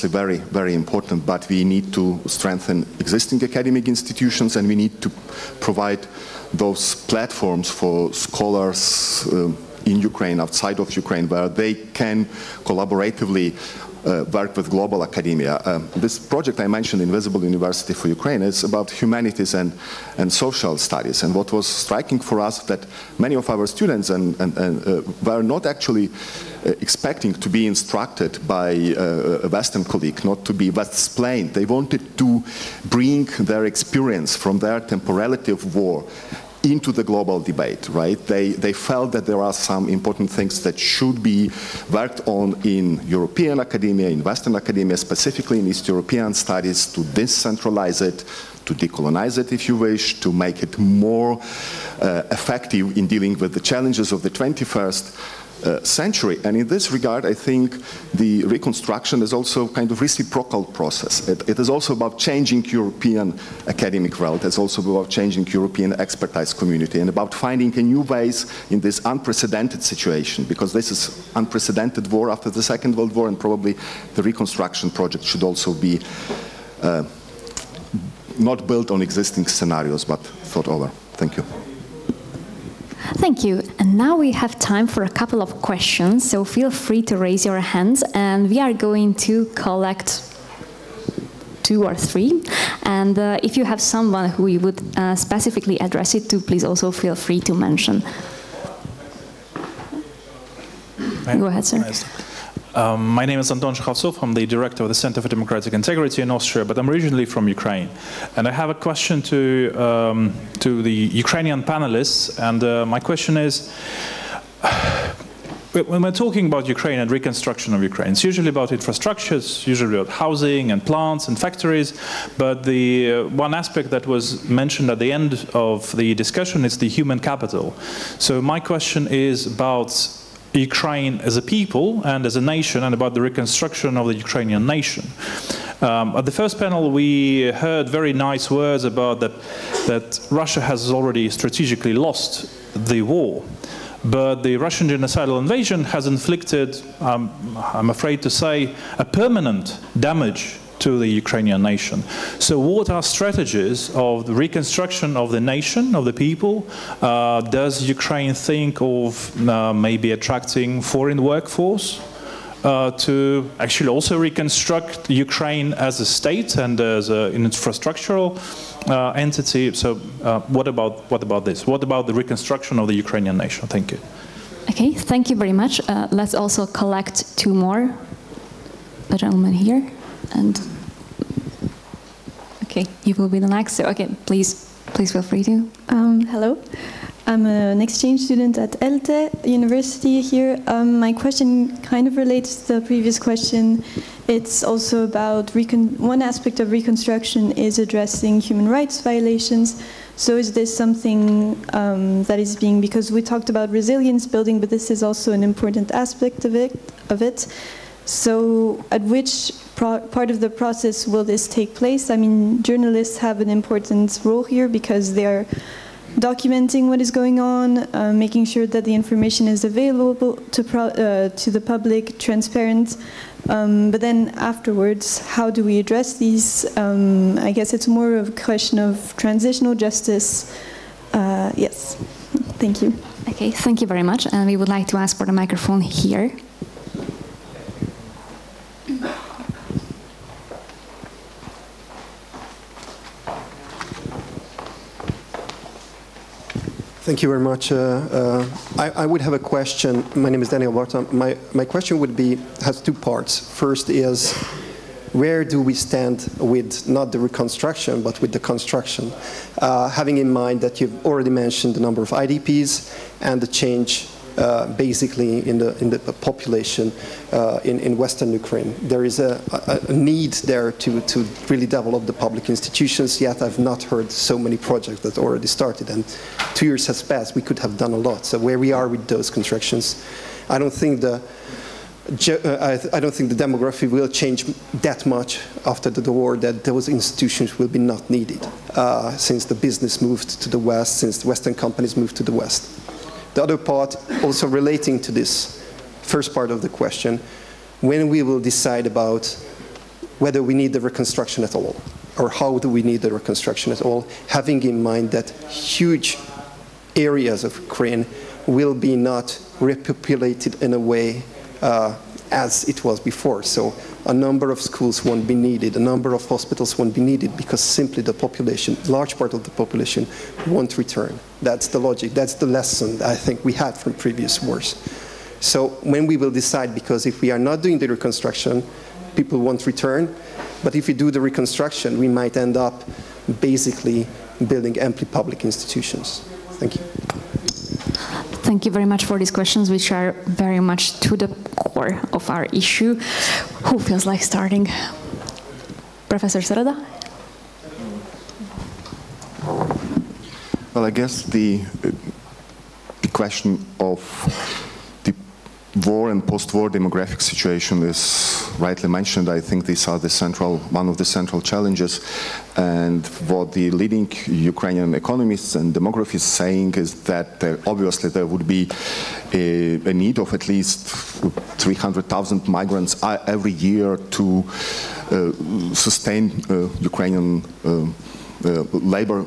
very, very important, but we need to strengthen existing academic institutions, and we need to provide those platforms for scholars in Ukraine, outside of Ukraine, where they can collaboratively work with global academia. This project I mentioned, Invisible University for Ukraine, is about humanities and social studies. And what was striking for us, that many of our students were not actually expecting to be instructed by a Western colleague, not to be West-splained. They wanted to bring their experience from their temporality of war into the global debate, right? They felt that there are some important things that should be worked on in European academia, in Western academia, specifically in East European studies, to decentralize it, to decolonize it, if you wish, to make it more effective in dealing with the challenges of the 21st century. And in this regard, I think the reconstruction is also kind of reciprocal process. It is also about changing European academic world. It's also about changing European expertise community and about finding new ways in this unprecedented situation, because this is unprecedented war after the Second World War, and probably the reconstruction project should also be not built on existing scenarios, but thought over. Thank you. Thank you. And now we have time for a couple of questions, so feel free to raise your hands, and we are going to collect 2 or 3. And if you have someone who you would specifically address it to, please also feel free to mention. Go ahead, sir. My name is Anton Shkhavtsov. I'm the director of the Center for Democratic Integrity in Austria, but I'm originally from Ukraine. And I have a question to the Ukrainian panelists. And my question is, when we're talking about Ukraine and reconstruction of Ukraine, it's usually about infrastructure, it's usually about housing and plants and factories. But the one aspect that was mentioned at the end of the discussion is the human capital. So my question is about Ukraine as a people and as a nation, and about the reconstruction of the Ukrainian nation. At the first panel, we heard very nice words about that Russia has already strategically lost the war. But the Russian genocidal invasion has inflicted, I'm afraid to say, a permanent damage to the Ukrainian nation. So what are strategies of the reconstruction of the nation, of the people? Does Ukraine think of maybe attracting foreign workforce to actually also reconstruct Ukraine as a state and as an infrastructural entity? So what about this? What about the reconstruction of the Ukrainian nation? Thank you. Okay, thank you very much. Let's also collect 2 more. The gentleman here. And okay, you will be the next. So, okay, please feel free to. Hello, I'm an exchange student at ELTE University here. My question kind of relates to the previous question. It's also about one aspect of reconstruction is addressing human rights violations. So is this something that is being, because we talked about resilience building, but this is also an important aspect of it. So at which part of the process will this take place? I mean, journalists have an important role here because they are documenting what is going on, making sure that the information is available to the public, transparent. But then afterwards, how do we address these? I guess it's more of a question of transitional justice. Yes, thank you. Okay, thank you very much. And we would like to ask for the microphone here. Thank you very much. I would have a question. My name is Daniel Barta. My question has 2 parts. First is, where do we stand with not the reconstruction, but with the construction? Having in mind that you've already mentioned the number of IDPs and the change basically in the population in Western Ukraine. There is a need there to really develop the public institutions, yet I've not heard so many projects that already started, and 2 years has passed. We could have done a lot. So where we are with those constructions, I don't think the demography will change that much after the war, that those institutions will be not needed since the business moved to the West, since the Western companies moved to the West. The other part, also relating to this first part of the question, when we will decide about whether we need the reconstruction at all, or how do we need the reconstruction at all, having in mind that huge areas of Ukraine will be not repopulated in a way as it was before. So a number of schools won't be needed, a number of hospitals won't be needed, because simply the population, large part of the population, won't return. That's the logic, that's the lesson I think we had from previous wars. So when we will decide, because if we are not doing the reconstruction, people won't return, but if we do the reconstruction, we might end up basically building empty public institutions. Thank you. Thank you very much for these questions, which are very much to the core of our issue. Who feels like starting? Professor Sereda? Well, I guess the question of the war and post-war demographic situation is rightly mentioned. I think these are one of the central challenges. And what the leading Ukrainian economists and demographers saying is that obviously there would be a need of at least 300,000 migrants every year to sustain Ukrainian labor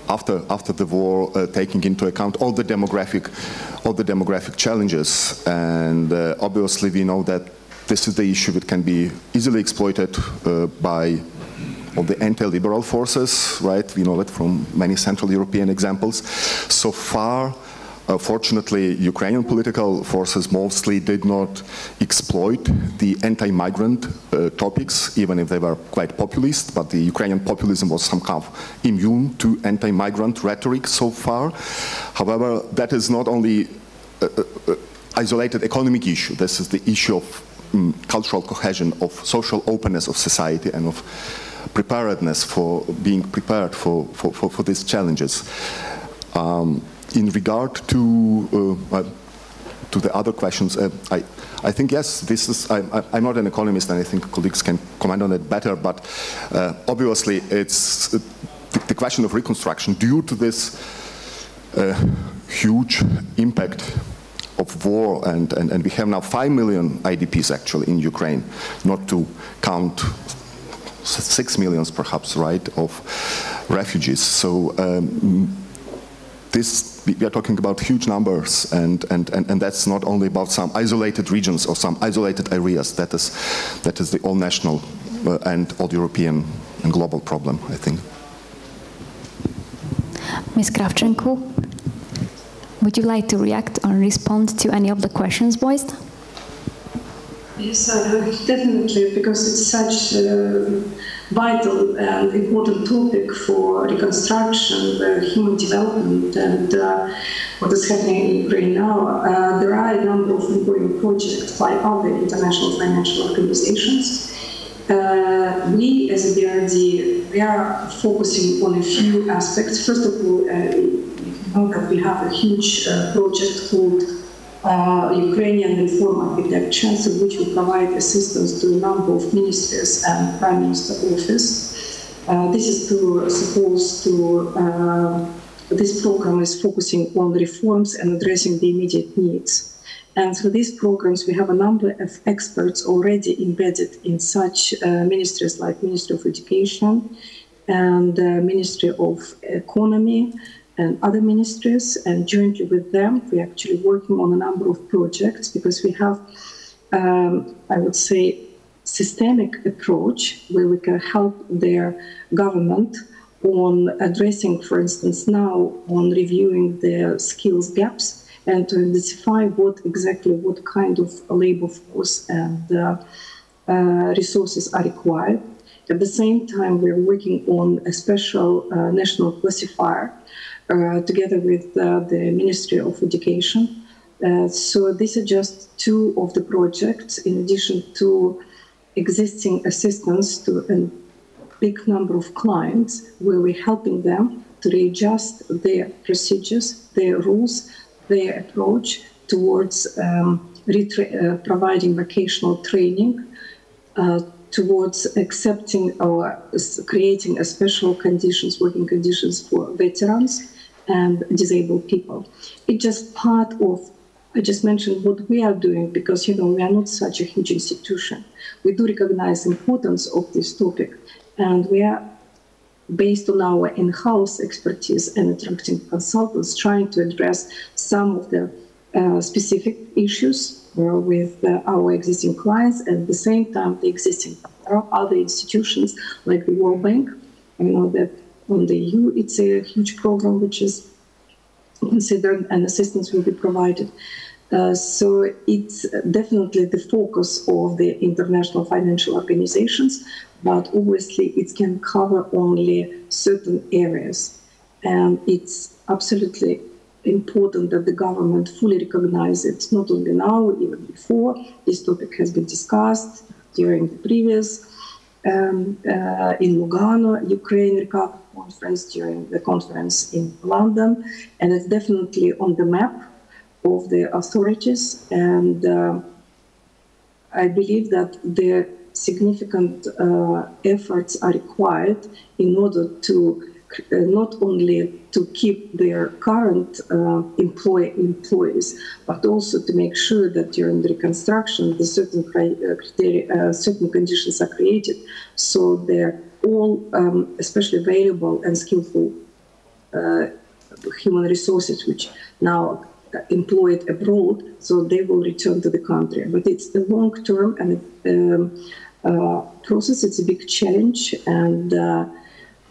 after the war, taking into account all the demographic challenges, and obviously we know that this is the issue that can be easily exploited by all the anti-liberal forces, right? We know it from many Central European examples. So far, fortunately, Ukrainian political forces mostly did not exploit the anti-migrant topics, even if they were quite populist, but the Ukrainian populism was somehow immune to anti-migrant rhetoric so far. However, that is not only isolated economic issue. This is the issue of cultural cohesion, of social openness of society, and of preparedness for being prepared for these challenges. In regard to the other questions, I think yes, this is. I'm not an economist, and I think colleagues can comment on it better. But obviously, it's the question of reconstruction due to this huge impact of war, and we have now 5 million IDPs actually in Ukraine, not to count 6 million perhaps, right, of refugees. So we are talking about huge numbers, and that's not only about some isolated regions or some isolated areas. That is the all-national and all-European and global problem, I think. Ms. Kravchenko, would you like to react or respond to any of the questions voiced? Yes, definitely, because it's such a vital and important topic for reconstruction, human development, and what is happening in Ukraine now. There are a number of ongoing projects by other international financial organizations. We, as EBRD, we are focusing on a few aspects. First of all, you know that we have a huge project called Ukrainian Reform Architecture, so which will provide assistance to a number of ministries and Prime Minister office. This is this program is focusing on reforms and addressing the immediate needs. And through these programs, we have a number of experts already embedded in such ministries like Ministry of Education and Ministry of Economy, and other ministries, and jointly with them, we're actually working on a number of projects because we have, I would say, systemic approach where we can help their government on addressing, for instance, now on reviewing their skills gaps and to identify what kind of labor force and resources are required. At the same time, we're working on a special national classifier together with the Ministry of Education. So these are just two of the projects in addition to existing assistance to a big number of clients where we're helping them to readjust their procedures, their rules, their approach towards providing vocational training, towards accepting or creating a special conditions, working conditions for veterans and disabled people. It's just part of, I just mentioned what we are doing because, you know, we are not such a huge institution. We do recognize the importance of this topic, and we are, based on our in-house expertise and attracting consultants, trying to address some of the specific issues with our existing clients, and at the same time, the existing other institutions like the World Bank. I know that on the EU, it's a huge program which is considered, and assistance will be provided. So it's definitely the focus of the international financial organizations, but obviously it can cover only certain areas. And it's absolutely important that the government fully recognizes it, not only now, even before. This topic has been discussed during the previous in Lugano, Ukraine Recovery Conference, during the conference in London, and it's definitely on the map of the authorities. And I believe that the significant efforts are required in order to not only to keep their current employees, but also to make sure that during the reconstruction, the certain criteria, certain conditions are created, so they're all especially available and skillful human resources which now employed abroad, so they will return to the country. But it's a long-term and process. It's a big challenge, and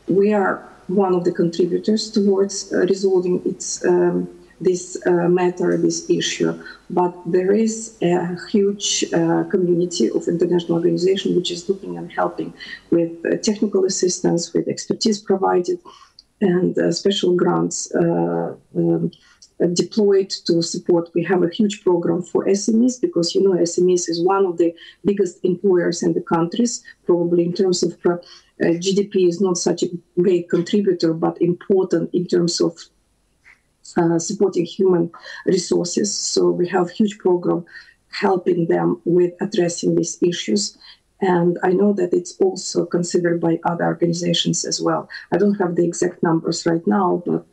we are one of the contributors towards resolving this matter, this issue. But there is a huge community of international organizations which is looking and helping with technical assistance, with expertise provided, and special grants deployed to support. We have a huge program for SMEs, because you know SMEs is one of the biggest employers in the countries. Probably in terms of GDP is not such a great contributor, but important in terms of supporting human resources. So we have a huge program helping them with addressing these issues. And I know that it's also considered by other organizations as well. I don't have the exact numbers right now, but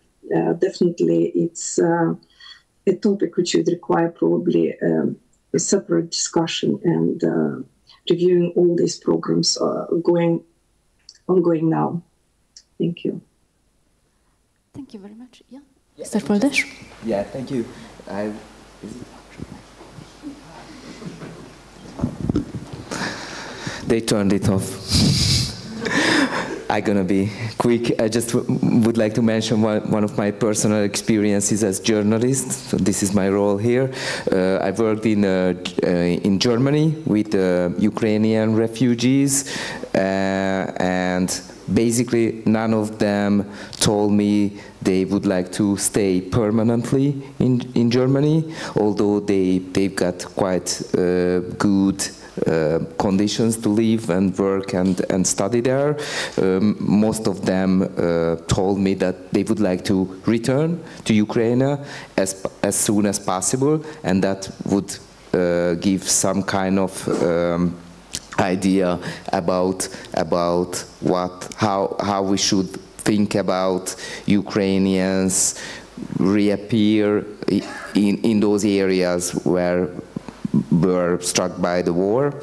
definitely it's a topic which would require probably a separate discussion and reviewing all these programs ongoing now. Thank you. Thank you very much. Yeah, Mr. Földes. Yeah, thank you. They turned it off. I'm gonna be quick. I just would like to mention one of my personal experiences as journalist. So this is my role here. I worked in Germany with Ukrainian refugees, and basically none of them told me they would like to stay permanently in Germany, although they've got quite good conditions to live and work and study there. Most of them told me that they would like to return to Ukraine as soon as possible, and that would give some kind of idea about how we should think about Ukrainians reappear in those areas where were struck by the war.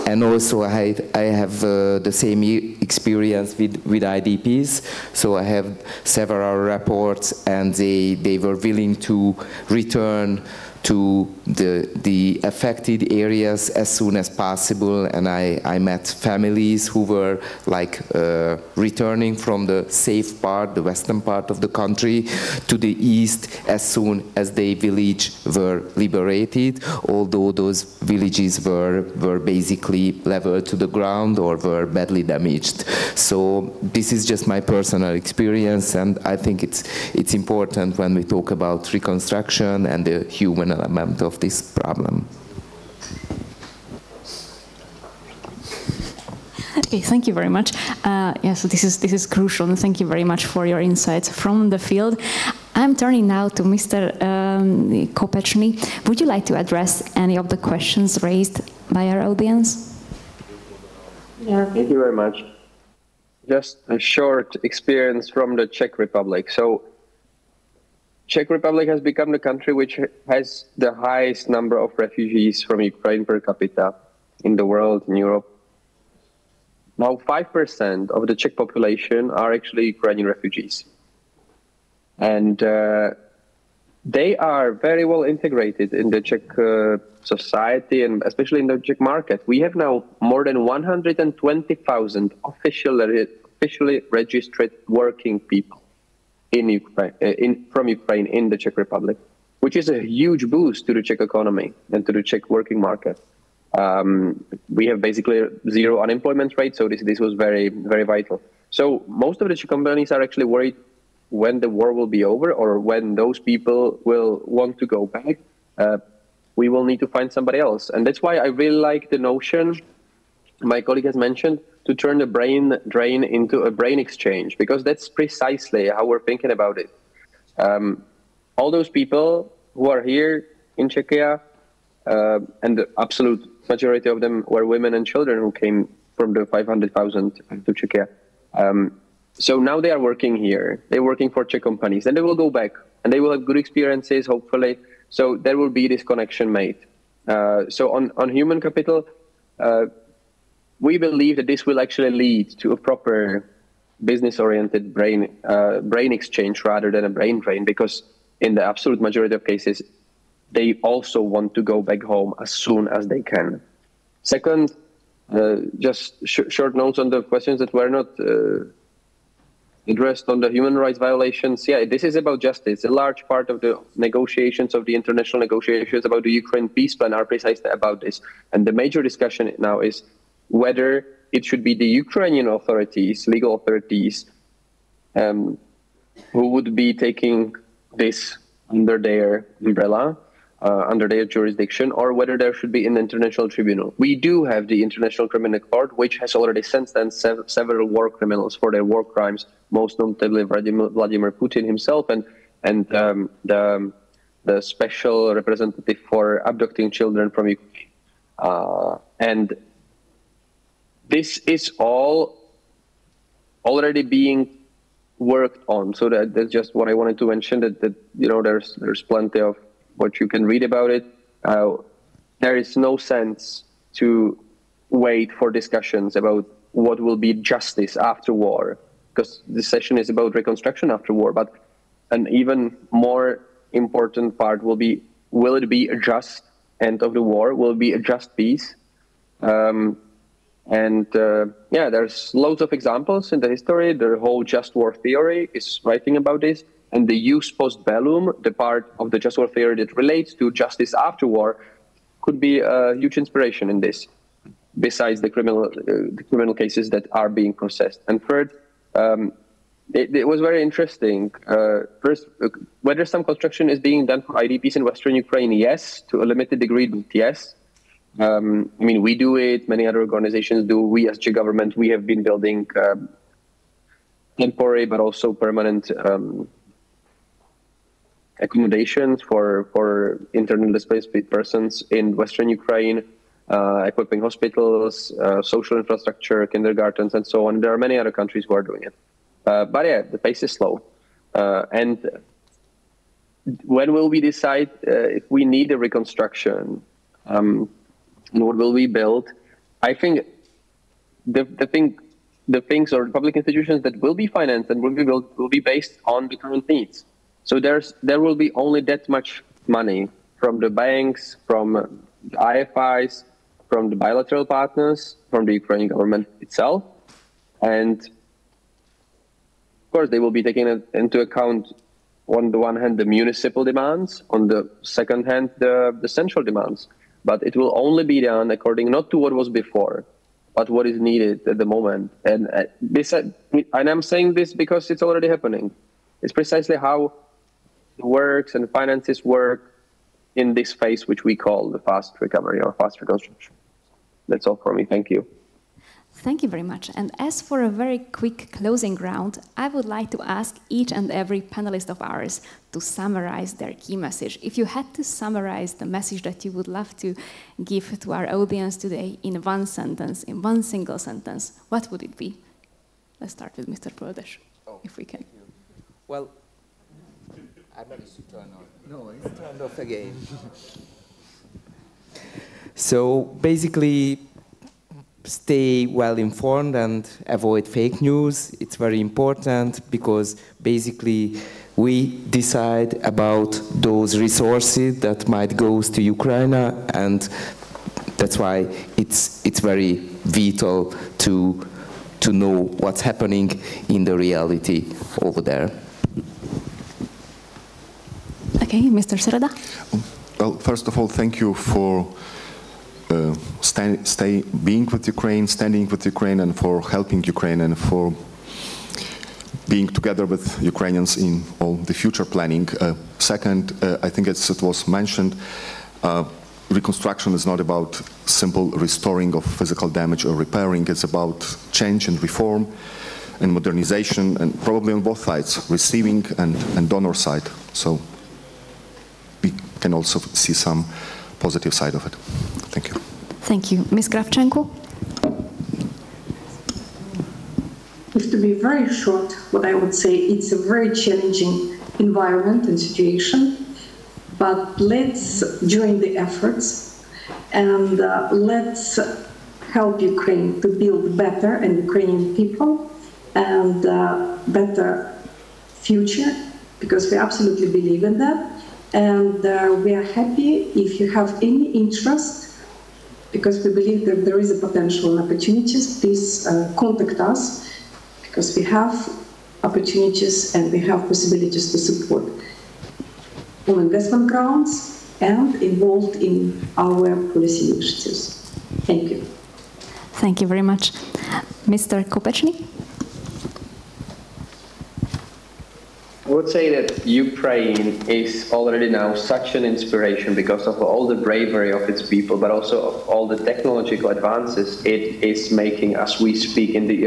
And also I have the same experience with IDPs, so I have several reports, and they were willing to return to the affected areas as soon as possible, and I met families who were like returning from the safe part, the western part of the country, to the east as soon as their village were liberated, although those villages were basically leveled to the ground or were badly damaged. So this is just my personal experience, and I think it's important when we talk about reconstruction and the human element of this problem. Okay, thank you very much. So this is crucial, and thank you very much for your insights from the field. I'm turning now to Mr. Kopečný. Would you like to address any of the questions raised by our audience? Yeah, thank you very much. Just a short experience from the Czech Republic. So Czech Republic has become the country which has the highest number of refugees from Ukraine per capita in the world, in Europe. Now 5% of the Czech population are actually Ukrainian refugees. And they are very well integrated in the Czech society, and especially in the Czech market. We have now more than 120,000 officially registered working people in Ukraine, from Ukraine in the Czech Republic, which is a huge boost to the Czech economy and to the Czech working market. We have basically zero unemployment rate, so this was very, very vital. So most of the Czech companies are actually worried when the war will be over, or when those people will want to go back, we will need to find somebody else. And that's why I really like the notion my colleague has mentioned, to turn the brain drain into a brain exchange, because that's precisely how we're thinking about it. All those people who are here in Czechia, and the absolute majority of them were women and children who came from the 500,000 to Czechia. So now they are working here. They're working for Czech companies, and they will go back, and they will have good experiences, hopefully. So there will be this connection made. So on human capital, we believe that this will actually lead to a proper business-oriented brain exchange rather than a brain drain, because in the absolute majority of cases, they also want to go back home as soon as they can. Second, just short notes on the questions that were not addressed on the human rights violations. Yeah, this is about justice. A large part of the negotiations, of the international negotiations about the Ukraine peace plan are precisely about this. And the major discussion now is whether it should be the Ukrainian authorities, legal authorities, who would be taking this under their umbrella, under their jurisdiction, or whether there should be an international tribunal. We do have the International Criminal Court, which has already sentenced several war criminals for their war crimes, most notably Vladimir Putin himself and the special representative for abducting children from Ukraine. And this is all already being worked on. So that's just what I wanted to mention, that you know, there's plenty of what you can read about it. There is no sense to wait for discussions about what will be justice after war, because this session is about reconstruction after war. But an even more important part will be, will it be a just end of the war? Will it be a just peace? Yeah, there's loads of examples in the history. The whole just war theory is writing about this. And the jus post bellum, the part of the just war theory that relates to justice after war, could be a huge inspiration in this, besides the criminal cases that are being processed. And third, it was very interesting. First, whether some construction is being done for IDPs in Western Ukraine, yes, to a limited degree, but yes. I mean, we do it, many other organizations do. We as Czech government, we have been building temporary but also permanent accommodations for internally displaced persons in Western Ukraine, equipping hospitals, social infrastructure, kindergartens, and so on. There are many other countries who are doing it. But yeah, the pace is slow. And when will we decide if we need a reconstruction? And what will we build? I think the things or public institutions that will be financed and will be built will be based on the current needs. So there will be only that much money from the banks, from the IFIs, from the bilateral partners, from the Ukrainian government itself. And of course, they will be taking into account, on the one hand, the municipal demands, on the second hand, the central demands. But it will only be done according not to what was before, but what is needed at the moment. And I'm saying this because it's already happening. It's precisely how it works and finances work in this phase, which we call the fast recovery or fast reconstruction. That's all for me. Thank you. Thank you very much. And as for a very quick closing round, I would like to ask each and every panelist of ours to summarize their key message. If you had to summarize the message that you would love to give to our audience today in one sentence, in one single sentence, what would it be? Let's start with Mr. Földes, if we can. Well, I managed to turn on. No, it's turned off again. So basically, stay well informed and avoid fake news. It's very important because basically we decide about those resources that might go to Ukraine, and that's why it's very vital to know what's happening in the reality over there. Okay, Mr. Sereda. Well, first of all, thank you for being with Ukraine, standing with Ukraine, and for helping Ukraine, and for being together with Ukrainians in all the future planning. Second, I think as it was mentioned, reconstruction is not about simple restoring of physical damage or repairing. It's about change and reform and modernization, and probably on both sides, receiving and donor side. So we can also see some positive side of it. Thank you. Thank you. Ms. Kravchenko? If to be very short, what I would say, it's a very challenging environment and situation, but let's join the efforts and let's help Ukraine to build better and Ukrainian people and better future, because we absolutely believe in that. And we are happy if you have any interest, because we believe that there is a potential and opportunities. Please contact us, because we have opportunities and we have possibilities to support on investment grounds and involved in our policy initiatives. Thank you. Thank you very much. Mr. Kopečný? I would say that Ukraine is already now such an inspiration because of all the bravery of its people, but also of all the technological advances it is making as we speak in the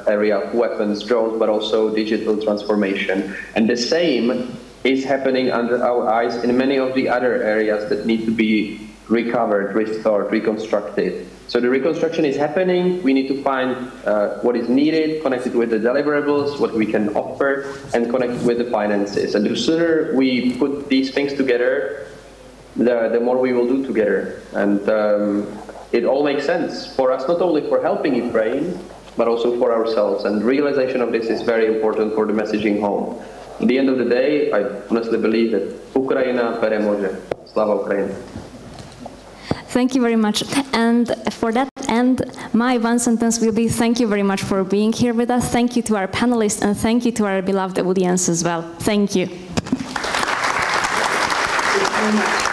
area of weapons, drones, but also digital transformation. And the same is happening under our eyes in many of the other areas that need to be recovered, restored, reconstructed. So the reconstruction is happening. We need to find what is needed, connect it with the deliverables, what we can offer, and connect it with the finances. And the sooner we put these things together, the more we will do together. And it all makes sense for us, not only for helping Ukraine, but also for ourselves. And realization of this is very important for the messaging home. At the end of the day, I honestly believe that Ukrajina peremože. Slava Ukrajina. Thank you very much. And for that end, my one sentence will be thank you very much for being here with us. Thank you to our panelists and thank you to our beloved audience as well. Thank you. Thank you very much.